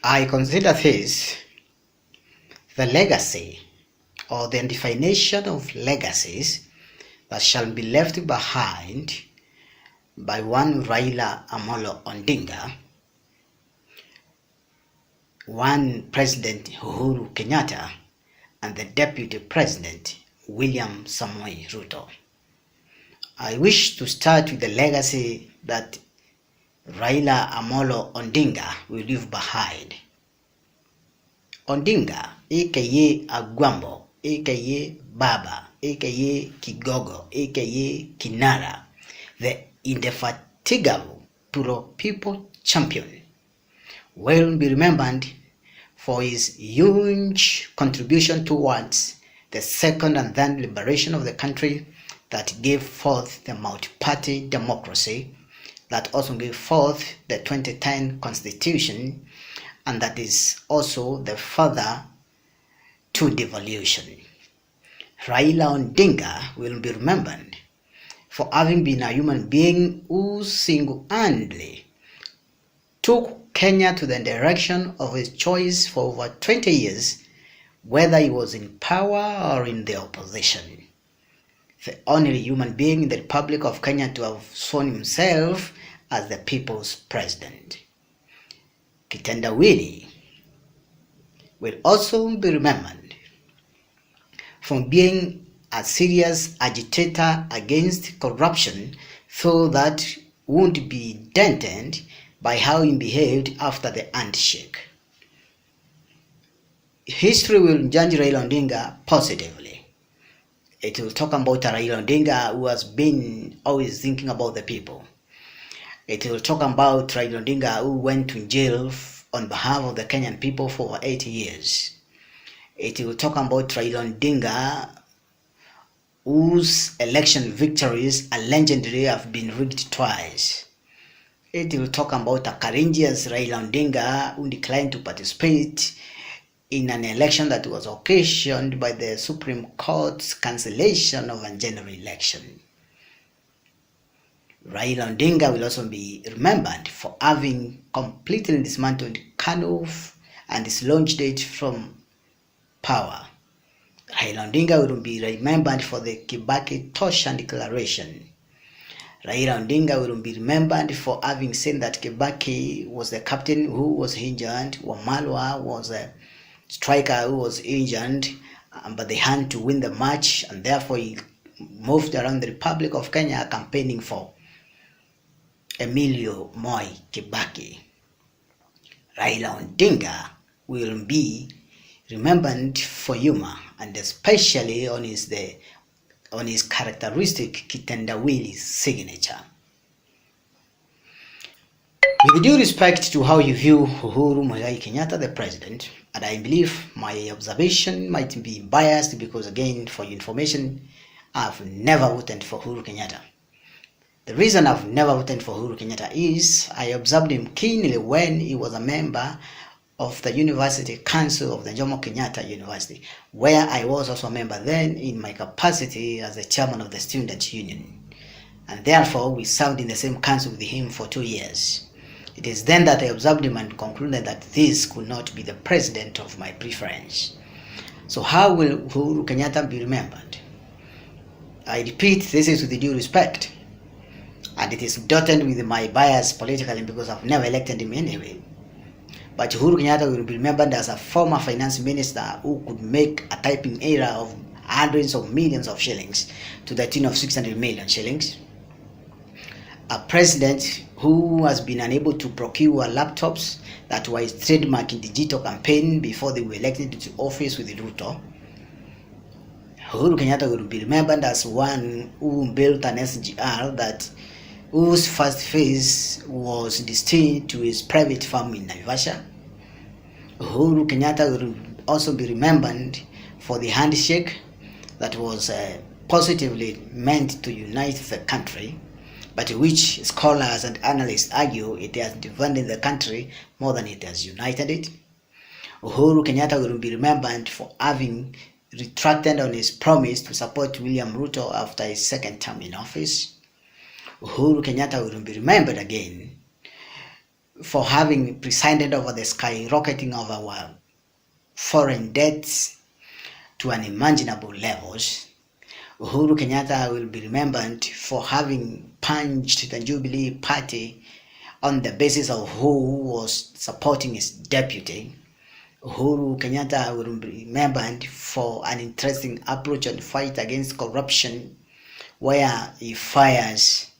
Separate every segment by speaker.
Speaker 1: I consider this the legacy or the definition of legacies that shall be left behind by one Raila Amolo Odinga, one President Uhuru Kenyatta, and the Deputy President William Samoei Ruto. I wish to start with the legacy that Raila Amolo Odinga will leave behind. Odinga, aka Agwambo, aka Baba, aka Kigogo, aka Kinara, the indefatigable pro-people champion, will be remembered for his huge contribution towards the second and then liberation of the country that gave forth the multi-party democracy, that also gave forth the 2010 Constitution, and that is also the father to devolution. Raila Odinga will be remembered for having been a human being who single-handedly took Kenya to the direction of his choice for over 20 years, whether he was in power or in the opposition. The only human being in the Republic of Kenya to have shown himself as the people's president. Kitendawili will also be remembered from being a serious agitator against corruption, though that won't be dented by how he behaved after the handshake. History will judge Raila Odinga positively. It will talk about a Raila Odinga who has been always thinking about the people. It will talk about Raila Odinga who went to jail on behalf of the Kenyan people for over 80 years. It will talk about Raila Odinga whose election victories allegedly have been rigged twice. It will talk about a courageous Raila Odinga who declined to participate in an election that was occasioned by the Supreme Court's cancellation of a general election. Raila Odinga will also be remembered for having completely dismantled KANU and dislodged it from power. Raila Odinga will be remembered for the Kibaki Tosha Declaration. Raila Odinga will be remembered for having said that Kibaki was the captain who was injured, Wamalwa was a striker who was injured, but they had to win the match, and therefore he moved around the Republic of Kenya campaigning for Emilio Moi Kibaki. Raila Odinga will be remembered for humor, and especially on his characteristic kitendawili signature. With due respect to how you view Uhuru Muigai Kenyatta, the president, and I believe my observation might be biased because, again, for your information, I've never voted for Uhuru Kenyatta. The reason I've never voted for Uhuru Kenyatta is I observed him keenly when he was a member of the University Council of the Jomo Kenyatta University, where I was also a member then in my capacity as the chairman of the student union. And therefore, we served in the same council with him for 2 years. It is then that I observed him and concluded that this could not be the president of my preference. So how will Uhuru Kenyatta be remembered? I repeat, this is with due respect. And it is dotted with my bias politically because I've never elected him anyway. But Uhuru Kenyatta will be remembered as a former finance minister who could make a typing error of hundreds of millions of shillings to the tune of 600 million shillings. A president who has been unable to procure laptops that were his trademark in the digital campaign before they were elected to office with Ruto. Uhuru Kenyatta will be remembered as one who built an SGR whose first phase was destined to his private farm in Naivasha. Uhuru Kenyatta will also be remembered for the handshake that was positively meant to unite the country, but which scholars and analysts argue it has divided the country more than it has united it. Uhuru Kenyatta will be remembered for having retracted on his promise to support William Ruto after his second term in office. Uhuru Kenyatta will be remembered again for having presided over the skyrocketing of our foreign debts to unimaginable levels. Uhuru Kenyatta will be remembered for having punched the Jubilee Party on the basis of who was supporting his deputy. Uhuru Kenyatta will be remembered for an interesting approach on fight against corruption, where he fires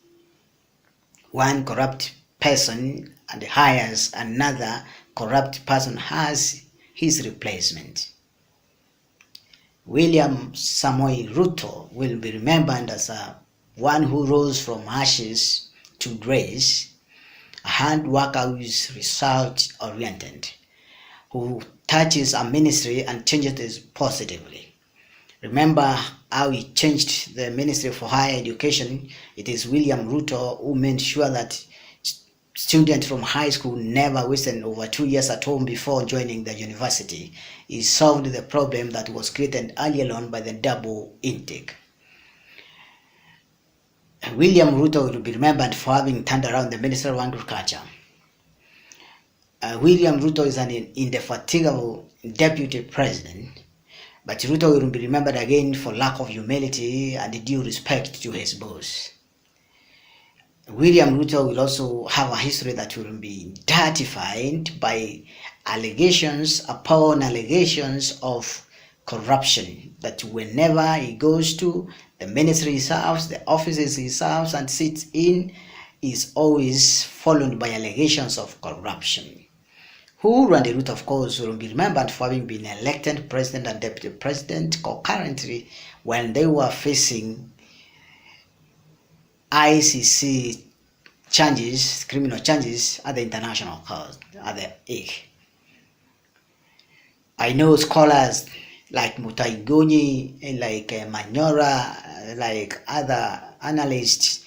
Speaker 1: one corrupt person and hires another corrupt person as his replacement. William Samoei Ruto will be remembered as one who rose from ashes to grace, a hard worker who is result-oriented, who touches a ministry and changes it positively. Remember how he changed the Ministry for Higher Education? It is William Ruto who made sure that students from high school never wasted over 2 years at home before joining the university. He solved the problem that was created earlier on by the double intake. William Ruto will be remembered for having turned around the Ministry of Agriculture. William Ruto is an indefatigable deputy president, but Ruto will be remembered again for lack of humility and due respect to his boss. William Ruto will also have a history that will be dirtified by allegations upon allegations of corruption, that whenever he goes to the ministry he serves, the offices he serves and sits in, is always followed by allegations of corruption. Uhuru and Ruto, of course, will be remembered for having been elected president and deputy president concurrently when they were facing ICC charges, criminal charges at the international court, at the Hague. I know scholars like Mutaigoni, like Manyora, like other analysts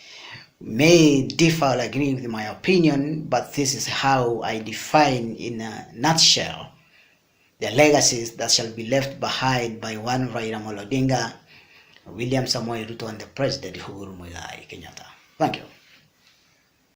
Speaker 1: may differ or agree with my opinion, but this is how I define in a nutshell the legacies that shall be left behind by one Raila Odinga, William Samoei Ruto, and the President Uhuru Kenyatta. Thank you.